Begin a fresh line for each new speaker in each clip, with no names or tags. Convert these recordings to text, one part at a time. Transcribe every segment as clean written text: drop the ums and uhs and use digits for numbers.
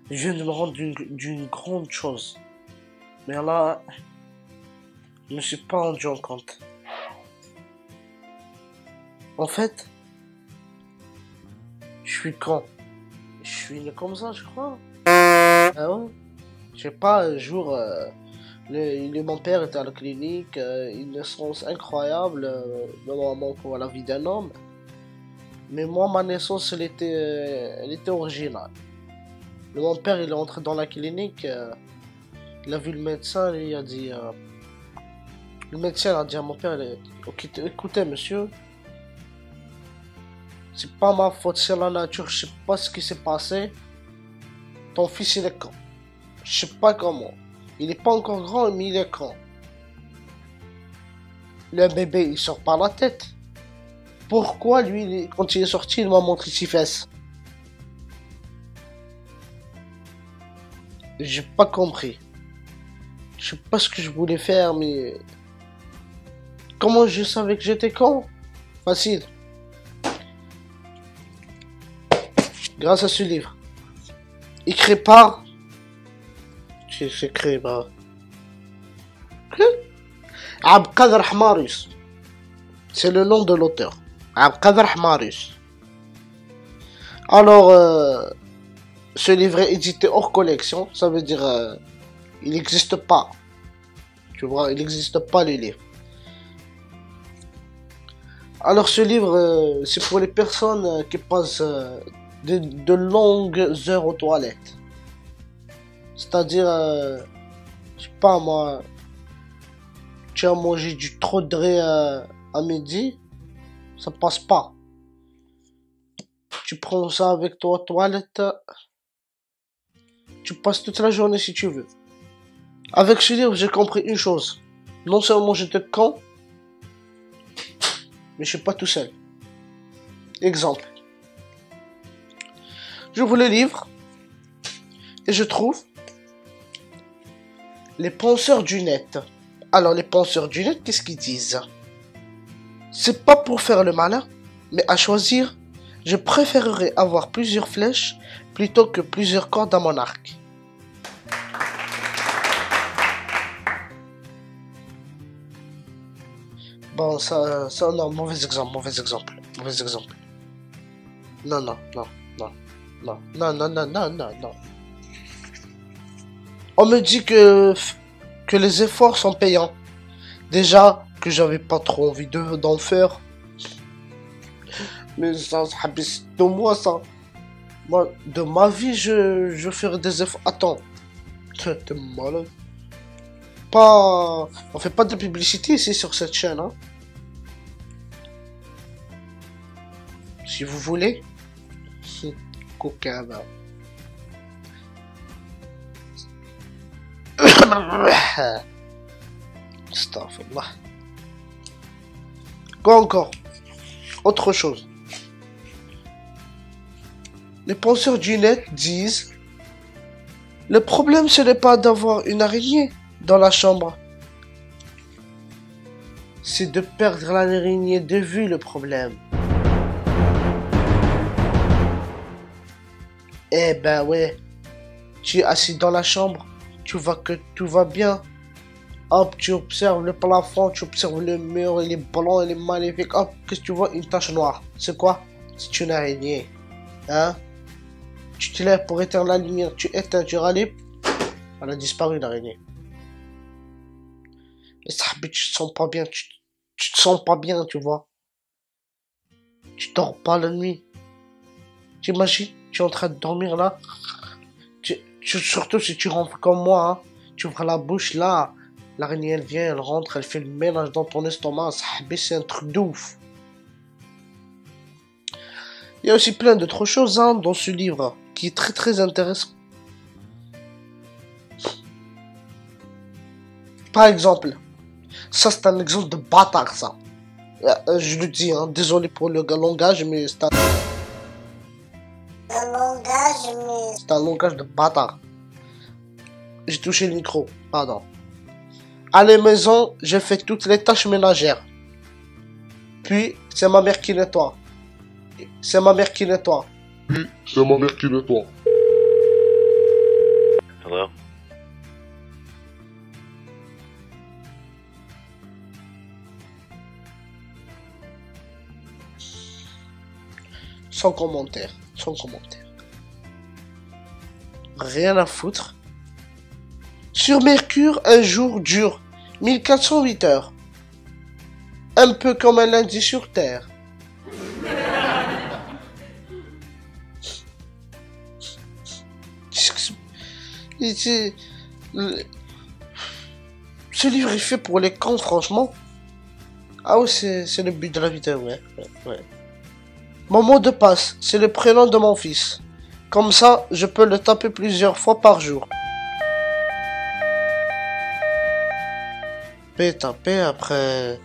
Je viens de me rendre d'une grande chose. Mais là, je me suis pas rendu en compte. En fait, je suis con. Je suis né comme ça, je crois. Ah ouais? Je sais pas, un jour, mon père était à la clinique, une naissance incroyable, normalement pour la vie d'un homme. Mais moi, ma naissance, elle était originale. Mon père, il est entré dans la clinique, il a vu le médecin, lui, il a dit... le médecin a dit à mon père, ok, écoutez, monsieur, c'est pas ma faute, c'est la nature, je sais pas ce qui s'est passé. Ton fils, il est con. Je sais pas comment. Il est pas encore grand, mais il est con. Le bébé, il sort par la tête. Pourquoi, lui, quand il est sorti, il m'a montré ses fesses? J'ai pas compris. Je sais pas ce que je voulais faire, mais... Comment je savais que j'étais con? Facile. Grâce à ce livre. Écrit par... C'est écrit par... Abdulkader Hmarius. C'est le nom de l'auteur. Abdulkader Hmarius. Alors, ce livre est édité hors collection. Ça veut dire... il n'existe pas. Tu vois, il n'existe pas le livre. Alors ce livre, c'est pour les personnes qui passent de longues heures aux toilettes. C'est-à-dire, je sais pas moi, tu as mangé du trop de riz à midi, ça passe pas. Tu prends ça avec toi aux toilettes, tu passes toute la journée si tu veux. Avec ce livre, j'ai compris une chose. Non seulement j'étais con, mais je suis pas tout seul. Exemple. J'ouvre le livre et je trouve les penseurs du net. Alors les penseurs du net, qu'est-ce qu'ils disent? C'est pas pour faire le malin, mais à choisir, je préférerais avoir plusieurs flèches plutôt que plusieurs cordes à mon arc. Bon, ça, non, mauvais exemple. Non. On me dit que les efforts sont payants. Déjà, que j'avais pas trop envie d'en faire. Mais ça habite de moi, ça. Moi, de ma vie, je ferai des efforts. Attends. T'es malade. On fait pas de publicité ici sur cette chaîne, hein. Si vous voulez. Coquin, bah. Astaghfirullah. Quoi encore? Autre chose. Les penseurs du net disent: le problème, ce n'est pas d'avoir une araignée dans la chambre. C'est de perdre l'araignée de vue, le problème. Eh ben ouais. Tu es assis dans la chambre, tu vois que tout va bien. Hop, tu observes le plafond, tu observes le mur, il est blanc, il est magnifique. Hop, qu'est-ce que tu vois? Une tache noire. C'est quoi? C'est une araignée. Hein? Tu te lèves pour éteindre la lumière, tu éteins, tu rallumes. Elle a disparu, l'araignée. Et ça, tu te sens pas bien, tu te sens pas bien, tu vois. Tu dors pas la nuit. T'imagines, tu es en train de dormir là. Surtout si tu rentres comme moi, hein. Tu ouvres la bouche là. L'araignée, elle vient, elle rentre, elle fait le ménage dans ton estomac. C'est un truc de ouf. Il y a aussi plein d'autres choses, hein, dans ce livre qui est très très intéressant. Par exemple, ça c'est un exemple de bâtard, ça. Je le dis, hein, désolé pour le langage, mais c'est un... C'est un langage de bâtard. J'ai touché le micro, pardon. À la maison, je fais toutes les tâches ménagères. Puis, c'est ma mère qui nettoie. C'est ma mère qui nettoie.
Oui, c'est ma mère qui nettoie.
Hello?
Sans commentaire. Sans commentaire. Rien à foutre. Sur Mercure, un jour dure 1408 heures. Un peu comme un lundi sur Terre. Ce livre est fait pour les cons, franchement. Ah oui, c'est le but de la vidéo, ouais. Mon mot de passe, c'est le prénom de mon fils. Comme ça, je peux le taper plusieurs fois par jour. Taper après...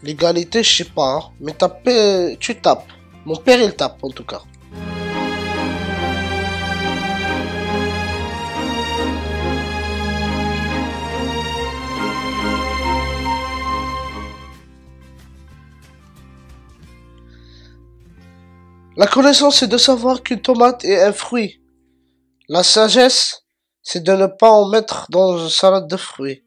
L'égalité, je sais pas, hein. Mais taper, tu tapes. Mon père, il tape, en tout cas. La connaissance, c'est de savoir qu'une tomate est un fruit. La sagesse, c'est de ne pas en mettre dans une salade de fruits.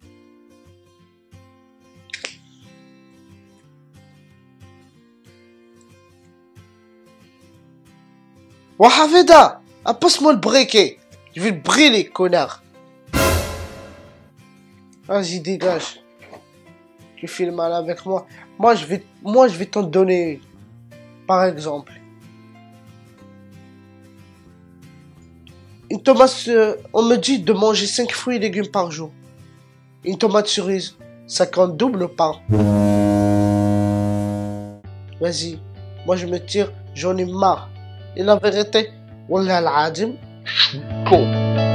Wahaveda! Ah, passe-moi le briquet! Je vais le brûler, connard! Vas-y, dégage. Tu fais le mal avec moi. Moi, je vais t'en donner une. Par exemple. Une tomate, on me dit de manger 5 fruits et légumes par jour. Une tomate cerise, ça compte double pain. Vas-y, moi je me tire, j'en ai marre. Et la vérité, wallah al-adim,
Con.